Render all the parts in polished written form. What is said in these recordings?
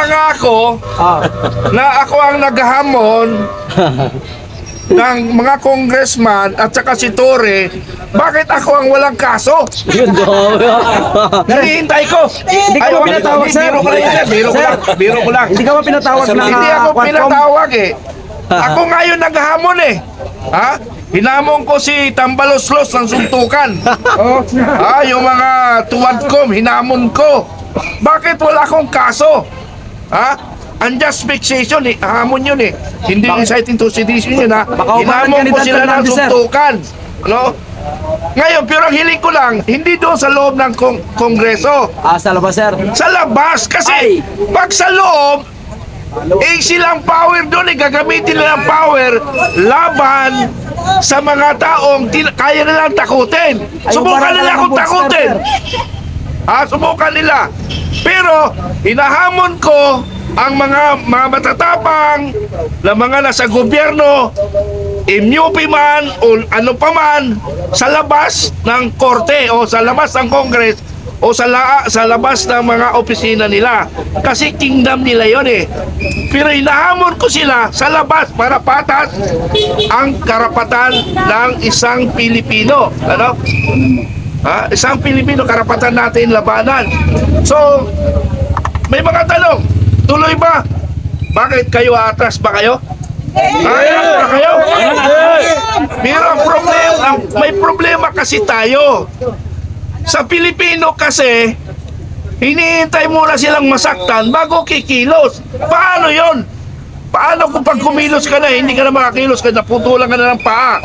nangako na ako ang naghamon ng mga congressman at saka si Torre, bakit ako ang walang kaso? Yun daw. Hinihintay ko. Hindi ka ba pinatawag, sir? Biro ko lang. Hindi ka ba pinatawag na Hindi ako pinatawag eh. Ako ngayon naghamon eh. Ha? Hinamon ko si Tambaloslos ng suntukan. Yung mga tuwadkom, hinamon ko. Bakit wala akong kaso? Ha? Unjust fixation eh. Hamon yun eh. Hindi inciting to sedition yun ha. Hinamon ko sila ng suntukan. Ano? Ngayon, pero ang hiling ko lang, hindi doon sa loob ng kongreso. Sa labas, sir. Sa labas. Kasi pag sa loob, silang power doon eh. Gagamitin nila ang power laban sa mga taong kaya nilang takutin. Subukan nila akong takutin. Subukan nila. Pero, hinahamon ko ang mga matatapang na mga nasa gobyerno, MUP man o ano pa man, sa labas ng korte o sa labas ng Congress o sa labas ng mga opisina nila. Kasi kingdom nila yon eh. Pero hinahamon ko sila sa labas para patas ang karapatan ng isang Pilipino. Ano? Isang Pilipino, karapatan natin labanan. So, may mga tanong. Tuloy ba? Bakit kayo atras ba kayo? Ba kayo? Pero ang problema, may problema kasi tayo. Sa Pilipino kasi, hinihintay muna silang masaktan bago kikilos. Paano yon? Paano kung pag kumilos ka na, hindi ka na makakilos, ka naputulan ka na ng paa?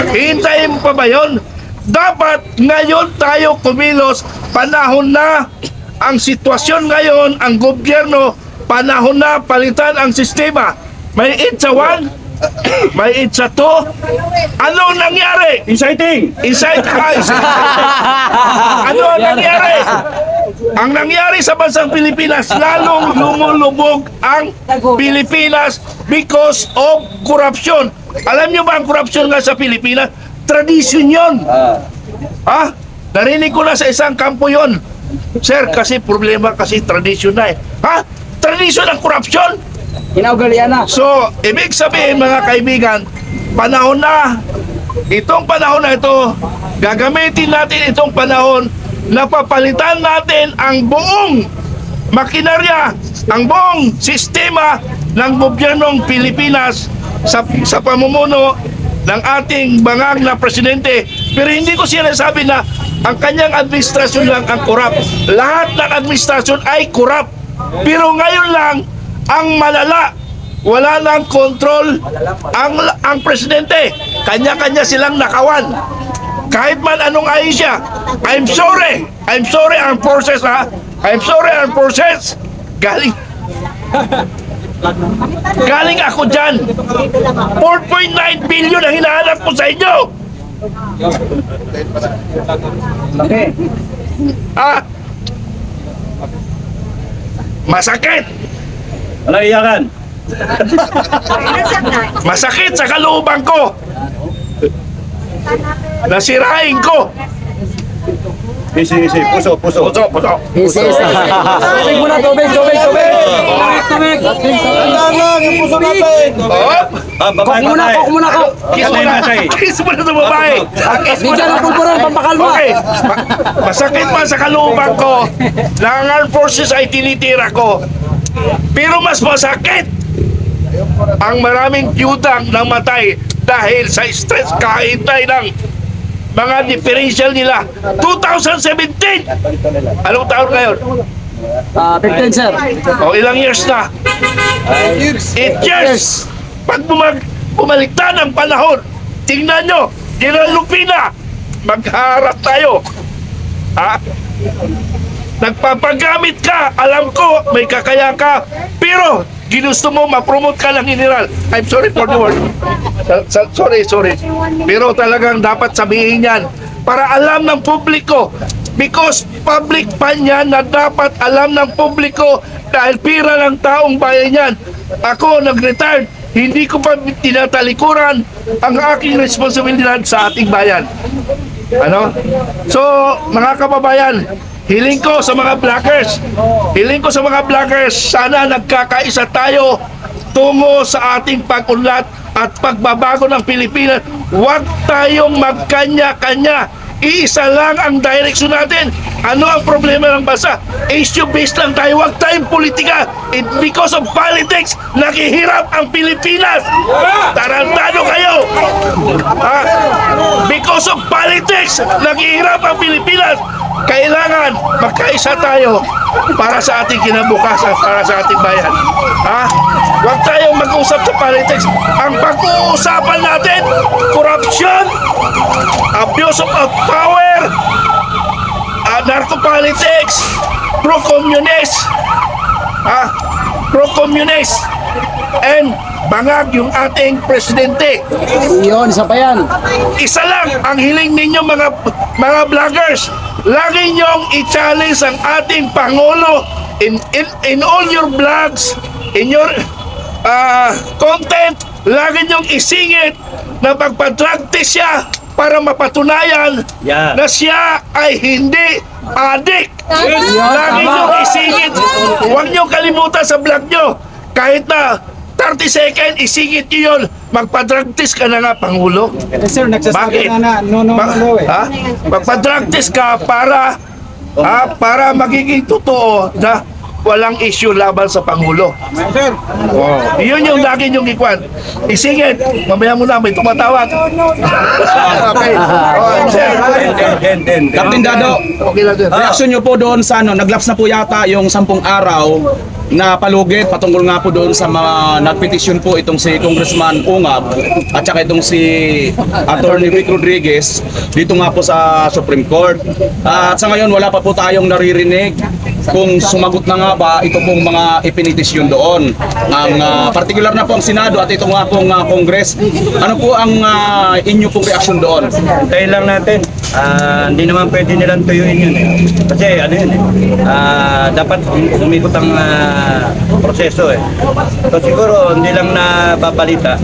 Hihintayin mo pa ba yon? Dapat ngayon tayo kumilos. Panahon na ang sitwasyon ngayon, ang gobyerno, panahon na palitan ang sistema. May itsa 1, may itsa 2. Anong nangyari? Inciting! Ano ang nangyari? Ang nangyari sa bansang Pilipinas, lalong lumulubog ang Pilipinas because of corruption. Alam nyo ba ang corruption nga sa Pilipinas? Tradisyon yun. Narinig ko na sa isang kampo yun. Sir, kasi problema kasi tradisyon na eh. Tradisyon ang corruption? Inaugalian na. So, ibig sabihin mga kaibigan, panahon na, itong panahon na ito, gagamitin natin itong panahon na papalitan natin ang buong makinarya, ang buong sistema ng gobyernong Pilipinas sa pamumuno ng ating bangag na presidente. Pero hindi ko sinasabi na ang kanyang administrasyon lang ang corrupt. Lahat ng administrasyon ay corrupt. Pero ngayon lang, ang malala, wala nang control ang presidente. Kanya-kanya silang nakawan. Kahit man anong ayon siya. I'm sorry armed forces ha. I'm sorry armed forces. Galing ako dyan. 4.9 billion ang hinahanap ko sa inyo. Masakit. Walang iyakan. Masakit sa kalooban ko. Nasirain ko. Isi. Puso. Tubig muna, tubig. Yung puso natin. Kok muna. Kiss mo na sa babae. Bigyan ng pulburan, pampakalma. Okay. Masakit man sa kalooban ko na ang armed forces ay tinitira ko. Pero mas masakit ang maraming tiyutang na matay dahil sa stress kahintay ng mga differential nila. 2017! Anong taon ngayon? 15, sir. Ilang years na? 8 years! Pag bumaliktad ang panahon, tingnan nyo, General Lupina, magharap tayo. Nagpapagamit ka, alam ko, may kakaya ka, pero ginusto mo ma-promote ka ng general. I'm sorry for the word. Sorry. Pero talagang dapat sabihin yan para alam ng publiko. Because public fund yan na dapat alam ng publiko dahil pira ng taong bayan yan. Ako nag-retired, hindi ko pa tinatalikuran ang aking responsibilidad sa ating bayan. So, mga kababayan, hiling ko sa mga vloggers, sana nagkakaisa tayo tungo sa ating pag-unlad at pagbabago ng Pilipinas. Huwag tayong magkanya-kanya. Iisa lang ang direksyon natin. Ano ang problema ng bansa? Issue-based lang tayo. Huwag tayong politika. Because of politics, naghihirap ang Pilipinas. Tarantado kayo. Ha? Because of politics, naghihirap ang Pilipinas. Kailangan magkaisa tayo para sa ating kinabukasan, para sa ating bayan. Ha? Huwag tayong mag-usap sa politics. Ang pag-uusapan natin, corruption, abuse of power, narco-politics, pro-communist, pro-communist, and bangag yung ating presidente. Yun, isa pa yan. Isa lang ang hiling ninyo mga vloggers. Lagi nyong i-challenge ang ating Pangulo in all your vlogs, in your content. Lagi nyong isingit na pagpa-drug test siya para mapatunayan na siya ay hindi addict. Lagi nyong isingit. Huwag nyong kalimutan sa vlog nyo. Kahit na 30 seconds, isingit nyo yun. Magpa-drug test ka na nga, Pangulo. Sir, nagsasabi Bakit? na no eh. Ha? Magpa-drug test ka para magiging totoo na walang issue laban sa Pangulo. Sir, Yun yung lagi yung ikwan. Isingit. Mamaya mo na, may tumatawag. Okay. Sir. Captain Dado, Okay lang din. reaksyon nyo po doon sa naglaps na po yata yung 10 araw na palugit patungkol nga po doon sa mga nagpetisyon po itong si Congressman Ungab at saka itong si Attorney Vic Rodriguez dito nga po sa Supreme Court. At sa ngayon wala pa po tayong naririnig kung sumagot na nga ba ito pong mga ipinitisyon doon. Ang particular na po ang Senado at ito nga pong Congress. Ano po ang inyo pong reaksyon doon? Hintayin lang natin. Hindi naman pwede nilang tuyuin yun eh. Kasi ano yun eh. Dapat umikot ang proseso eh. So siguro hindi lang nababalita.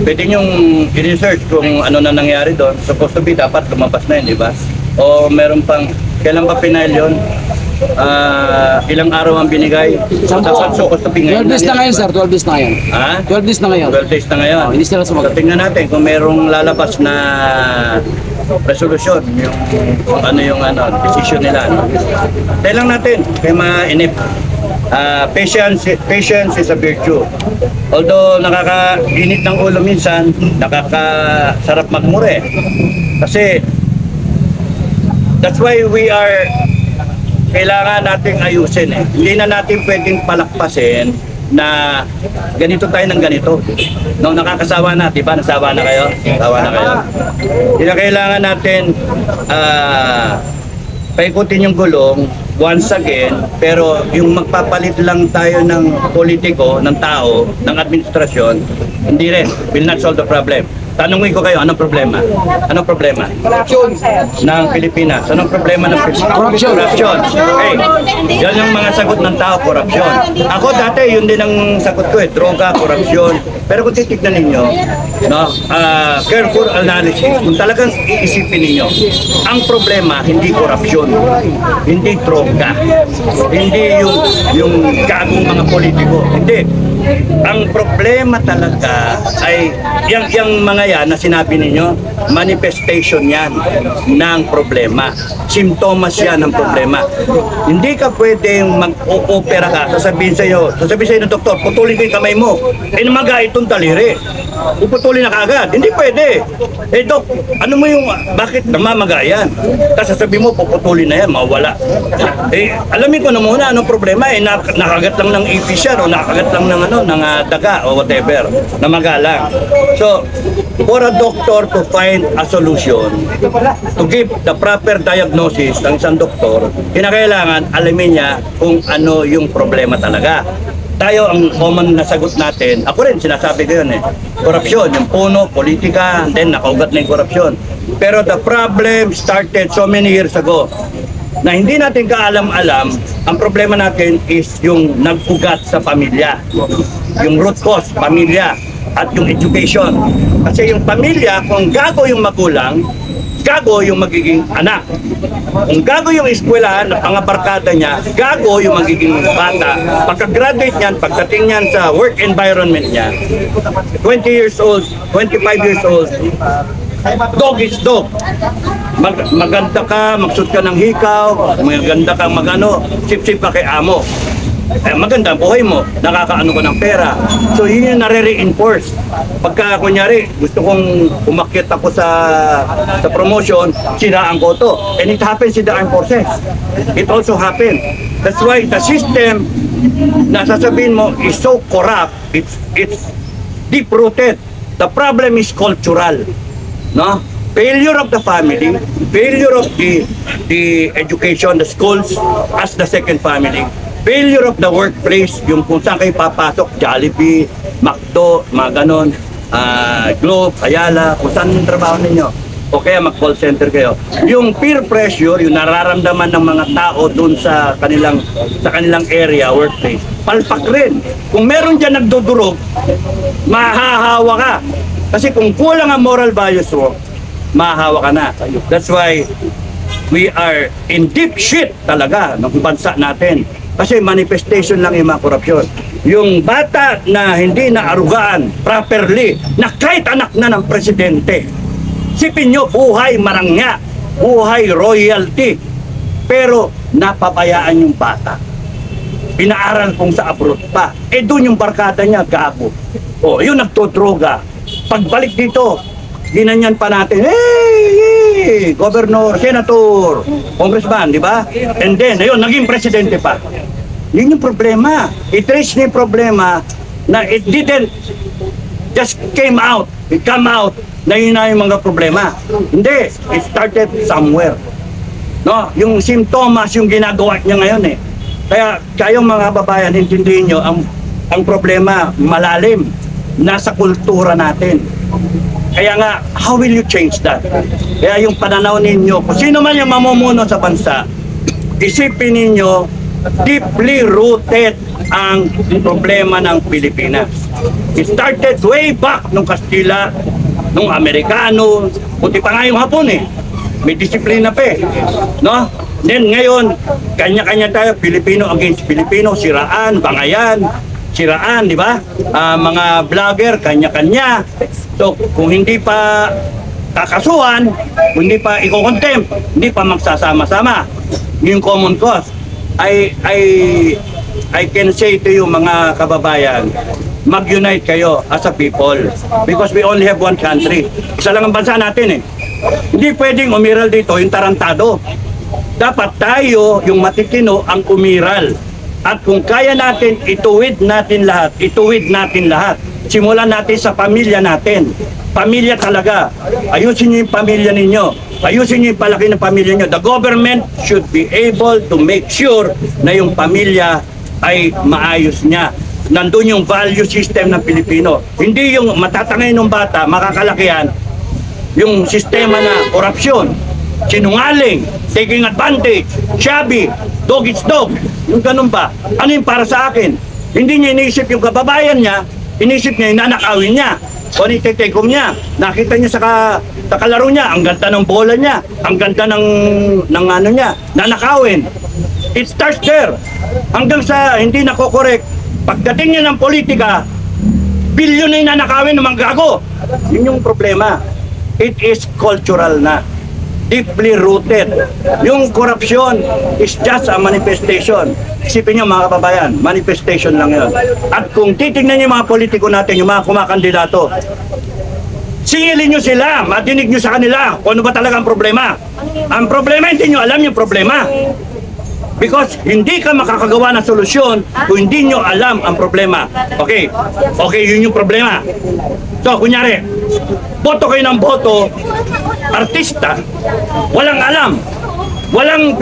Pwede nyong i-research kung ano na nangyari doon. Supposed to be dapat lumabas na yun, di ba? O meron pang, kailan ba final yun? Ilang araw ang binigay? Dapat supposed to be 12 ngayon. days na ngayon, sir. 12 days na ngayon. Ha? 12 days na ngayon. 12 days na ngayon. Hindi sila sumagot. So, tingnan natin kung merong lalabas na resolution, yung ano yung decision nila. Tayo lang natin, kaya mainip. Patience is a virtue. Although nakakainit ng ulo minsan, nakakasarap magmure. Kasi that's why kailangan nating ayusin eh. Hindi na natin pwedeng palakpasin na ganito tayo ng ganito. No, nakakasawa na, di ba? Nasawa na kayo? Nasawa na kayo? Kailangan natin paikutin yung gulong once again, pero yung magpapalit lang tayo ng politiko, ng tao, ng administrasyon, hindi rin, will not solve the problem. Tanungin ko kayo, anong problema? Anong problema? Ng Pilipinas. Anong problema ng Pilipinas? Corruption. Okay. Yan yung mga sagot ng tao, corruption. Ako dati, yun din ang sagot ko eh, droga, corruption. Pero kung titignan ninyo, no, careful analysis, kung talagang iisipin ninyo, ang problema, hindi corruption, hindi droga, hindi yung gagong mga politiko. Hindi. Ang problema talaga ay yung mga yan na sinabi ninyo, manifestation yan ng problema. Simptomas yan ng problema. Hindi ka pwedeng mag-opera ka, sasabihin sa'yo ng doktor, putulin ko yung kamay mo. Maga itong taliri. Puputulin na kaagad. Hindi pwede. Dok, ano mo yung, bakit namamaga yan? Tapos sasabihin mo, puputulin na yan, mawala. Alamin ko na muna, anong problema nakagat lang ng ipis yan, o nakagat lang ng ng daga o whatever, na magalang. So, for a doctor to find a solution, to give the proper diagnosis ng isang doktor, kinakailangan alamin niya kung ano yung problema talaga. Tayo, ang common na sagot natin, ako rin, sinasabi ko yun korupsyon, yung puno, politika, and then nakaugat na yung korupsyon. Pero the problem started so many years ago, na hindi natin kaalam-alam, ang problema natin is yung nag-ugat sa pamilya. Yung root cause, pamilya, at yung education. Kasi yung pamilya, kung gago yung magulang, gago yung magiging anak. Kung gago yung eskwelahan, mga barkada niya, gago yung magiging bata. Pagka-graduate niyan, pagdating niyan sa work environment niya, 20 years old, 25 years old, dog is dog. Maganda ka, magsuot ka ng hikaw, maganda kang magano, sip-sip ka kay amo. Maganda ang buhay mo, nakakaano ka ng pera. So yun yung nare-reinforce. Pagka kunyari, gusto kong umakyat ako sa promotion, sinaan ko to. And it happens in the armed forces. It also happens. That's why the system na sasabihin mo is so corrupt, it's deep-rooted. The problem is cultural. No? Failure of the family, failure of the education, the schools as the second family. Failure of the workplace, yung kung saan kayo papasok, Jollibee, McDo, mga ganon, Globe, Ayala, kung saan yung trabaho ninyo. O kaya mag-call center kayo. Yung peer pressure, yung nararamdaman ng mga tao dun sa kanilang area, workplace, palpak rin. Kung meron dyan nagdudurog, mahahawa ka. Kasi kung kulang ang moral values mo, mahahawa ka na. That's why we are in deep shit talaga ng bansa natin. Kasi manifestation lang yung mga korupsyon. Yung bata na hindi naarugaan properly, na kahit anak na ng presidente, sipin nyo, buhay marangya, buhay royalty, pero napabayaan yung bata. Pinaaral kung sa abroad pa. Doon yung barkada niya, gago. Yung nagtodroga. Pagbalik dito, ginanyan pa natin, hey, governor, senator, congressman, di ba? And then, ayun, naging presidente pa. Yun yung problema. I-trace niya yung problema na it didn't just came out. It come out na yun na yung mga problema. Hindi. It started somewhere. No? Yung simptomas yung ginagawa niya ngayon eh. Kaya kayong mga babayan, intindihin nyo, ang problema malalim. Nasa kultura natin. Kaya nga, how will you change that? Kaya yung pananaw ninyo, kung sino man yung mamumuno sa bansa, isipin ninyo, deeply rooted ang problema ng Pilipinas. It started way back nung Kastila, nung Amerikano, puti pa nga yung Hapon eh. May disiplina pa eh. No? Then ngayon, kanya-kanya tayo, Pilipino against Pilipino, siraan, bangayan, siraan, di ba? Mga vlogger, kanya-kanya. So, kung hindi pa kakasuhan, kung hindi pa i-contempt, hindi pa magsasama-sama. Yung common cause. I can say to you mga kababayan, mag-unite kayo as a people because we only have one country. Isa lang ang bansa natin eh. Hindi pwedeng umiral dito yung tarantado. Dapat tayo, yung matitino, ang umiral. At kung kaya natin, ituwid natin lahat. Simulan natin sa pamilya natin. Pamilya talaga. Ayusin niyo yung pamilya ninyo. Ayusin niyo yung palaki ng pamilya niyo. The government should be able to make sure na yung pamilya ay maayos niya. Nandun yung value system ng Pilipino. Hindi yung matatangay ng bata, makakalakihan, yung sistema na korupsyon, sinungaling, taking advantage, shabby, dog eats dog. Yung ganun ba? Ano yung para sa akin? Hindi niya iniisip yung kababayan niya, inisip niya yung nanakawin niya. O nitetekom niya. Nakita niya sa kalaro niya, ang ganda ng bola niya, ang ganda ng ano niya, nanakawin. It starts there. Hanggang sa hindi nako-correct. Pagdating niya ng politika, bilyon na yung nanakawin ng mga gago. Yun yung problema. It is cultural na. Deeply rooted. Yung corruption is just a manifestation. Isipin nyo mga kababayan, manifestation lang yun. At kung titignan nyo yung mga politiko natin, yung mga kumakandidato, singilin nyo sila, matinig nyo sa kanila kung ano ba talaga ang problema. Ang problema, hindi nyo alam yung problema. Because hindi ka makakagawa ng solusyon kung hindi nyo alam ang problema. Okay, yun yung problema. So, kunyari, boto kayo ng boto, artista, walang alam, walang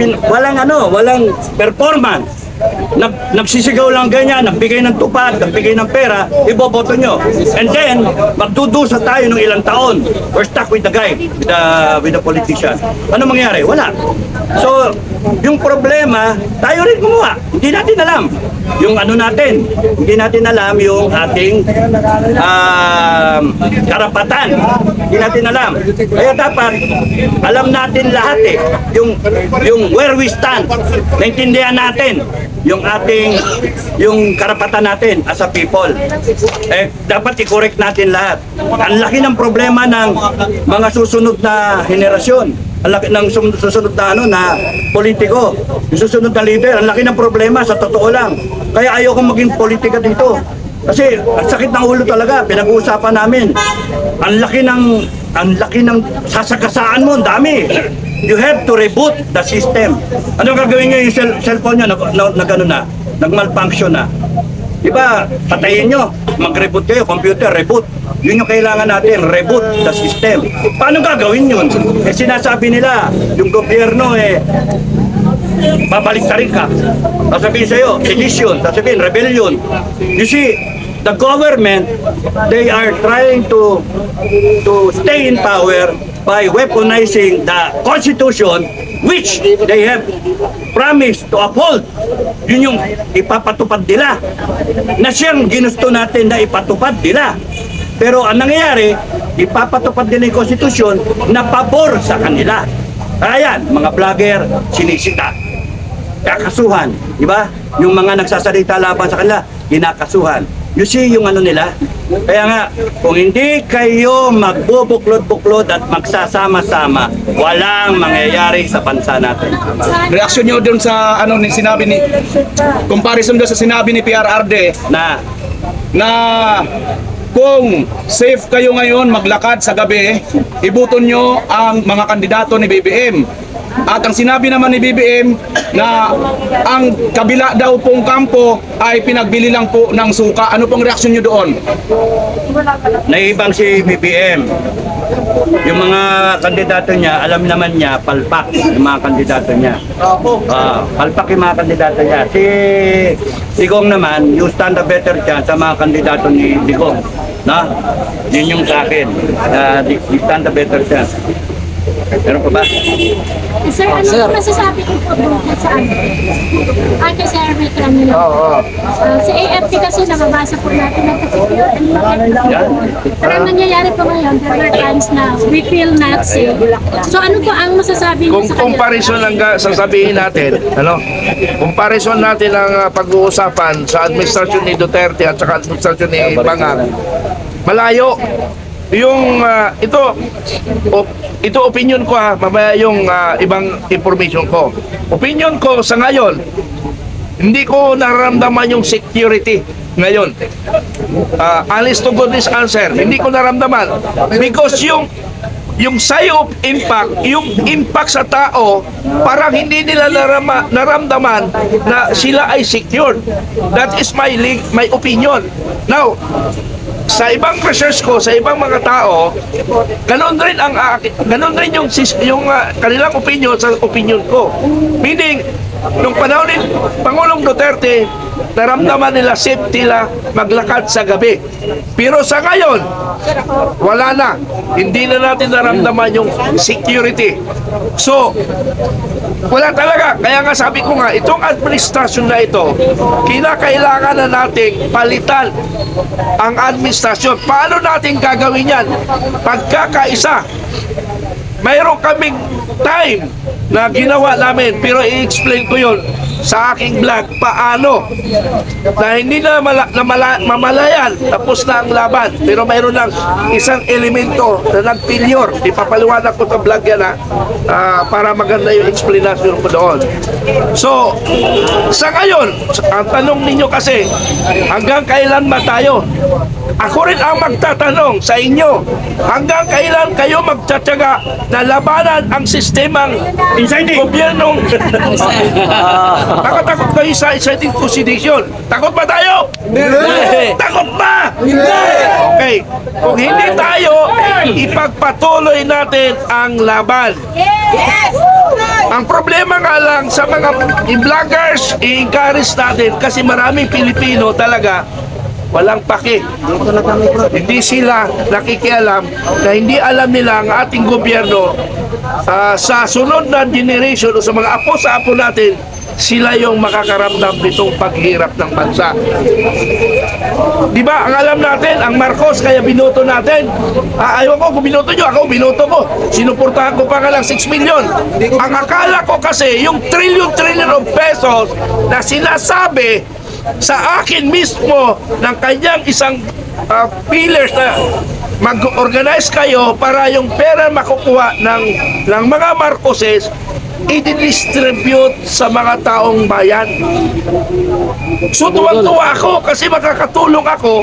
performance. Nagsisigaw lang ganyan, nagbigay ng tupad, nagbigay ng pera, iboboto nyo. And then, magdudusa tayo ng ilang taon. We're stuck with the guy, with the politician. Ano mangyari? Wala. So, yung problema, tayo rin gumawa. Hindi natin alam yung ano natin. Hindi natin alam yung ating karapatan. Hindi natin alam. Kaya dapat alam natin lahat eh. Yung where we stand. Naintindihan natin yung ating yung karapatan natin as a people. Dapat i-correct natin lahat. Ang laki ng problema ng mga susunod na henerasyon. Ang laki ng susunod na na politiko. Yung susunod na leader, ang laki ng problema sa totoo lang. Kaya ayoko maging politika dito. Kasi ang sakit ng ulo talaga, pinag-uusapan namin. Ang laki ng sasakasaan mo, ang dami. You have to reboot the system. Ano gagawin nyo yung cellphone nyo nag-malfunction na? Diba, patayin nyo, mag-reboot kayo, computer, reboot. Yun yung kailangan natin, reboot the system. Paano gagawin yun? Sinasabi nila, yung gobyerno babalik ta rin ka. Sasabihin sa'yo, sedition, sasabihin, rebellion. You see, the government, they are trying to stay in power by weaponizing the Constitution which they have promised to uphold. Yun yung ipapatupad nila. Na siyang ginusto natin na ipatupad nila. Pero ang nangyayari, ipapatupad nila yung Constitution na pabor sa kanila. Ayan, mga vlogger, sinisita. Kakasuhan, di ba? Yung mga nagsasalita laban sa kanila, kinakasuhan. You see yung ano nila? Kaya nga, kung hindi kayo magbubuklod-buklod at magsasama-sama, walang mangyayari sa bansa natin. Reaksyon nyo doon sa ano ni sinabi ni comparison doon sa sinabi ni PRRD na kung safe kayo ngayon maglakad sa gabi, ibuton nyo ang mga kandidato ni BBM. At ang sinabi naman ni BBM na ang kabila daw pong kampo ay pinagbili lang po ng suka. Ano pong reaksyon nyo doon? Naibang si BBM. Yung mga kandidato niya, alam naman niya, palpak yung mga kandidato niya. Palpak yung mga kandidato niya. Si Digong naman, you stand a better chance sa mga kandidato ni Digong. Na? Yun yung sa akin. You stand a better chance. Meron pa ba? Sir, ano masasabi ko po bukod sa ano? Kay Sir Rick Ramilo. Sa AFP kasi nababasa po natin na secure and pero ang nangyayari po ngayon, there are times na we feel not safe. So ano po ang masasabi niyo Kung sa kanila? comparison ang sasabihin natin, comparison natin ang pag-uusapan sa administrasyon ni Duterte at saka administrasyon ni Bangang, malayo. Yung ito opinion ko mamaya yung ibang information ko. Opinion ko sa ngayon, hindi ko nararamdaman yung security ngayon. Honest to goodness answer, hindi ko naramdaman because yung side of impact, yung impact sa tao, parang hindi nila naramdaman na sila ay secured. That is my opinion. Now, sa ibang research ko, sa ibang mga tao, ganun rin yung kanilang opinion sa opinion ko. Meaning, nung panahon ni Pangulong Duterte, naramdaman nila safety nila maglakad sa gabi. Pero sa ngayon, wala na. Hindi na natin naramdaman yung security. So, wala talaga. Kaya nga sabi ko nga, itong administrasyon na ito, kinakailangan na nating palitan ang administrasyon. Paano natin gagawin yan? Pagkakaisa. Mayroon kaming time na ginawa namin, pero i-explain ko yun sa aking vlog paano na hindi na mamalayan, tapos na ang laban, pero mayroon lang isang elemento na nag-failure. Ipapaliwanag ko sa vlog yan para maganda yung explanation ko doon. So, sa ngayon, ang tanong ninyo kasi, hanggang kailan ba tayo? Ako rin ang magtatanong sa inyo, hanggang kailan kayo magtsatsaga na labanan ang sistemang gobyernong nakatakot kayo sa inciting constitution? Takot ba tayo? Hindi! Takot ba? Hindi! Okay. Kung hindi tayo, ipagpatuloy natin ang laban. Yes! Ang problema nga lang sa mga vloggers, i-encourage natin kasi maraming Pilipino talaga walang pake. Hindi sila nakikialam na hindi alam nila ang ating gobyerno sa sunod na generation o sa mga apo natin, sila yung makakaramdam nitong paghirap ng bansa. Di ba? Ang alam natin, ang Marcos, kaya binoto natin. Ayaw ko, kung binoto nyo, ako binoto ko. Sinuportahan ko pa nga lang 6 million. Ang akala ko kasi, yung trillion of pesos na sinasabi sa akin mismo ng kanyang isang pillars na mag-organize kayo para yung pera makukuha ng mga Marcoses i-distribute sa mga taong bayan. So tuwang-tuwa ako kasi makakatulong ako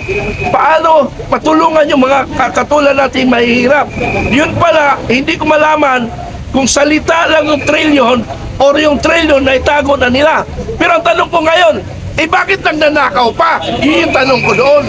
paano matulungan yung mga katulad nating mahihirap. Yun pala, hindi ko malaman kung salita lang yung trillion or yung trillion na itago na nila. Pero ang tanong ko ngayon, bakit nagnanakaw pa? Yun yung tanong ko doon.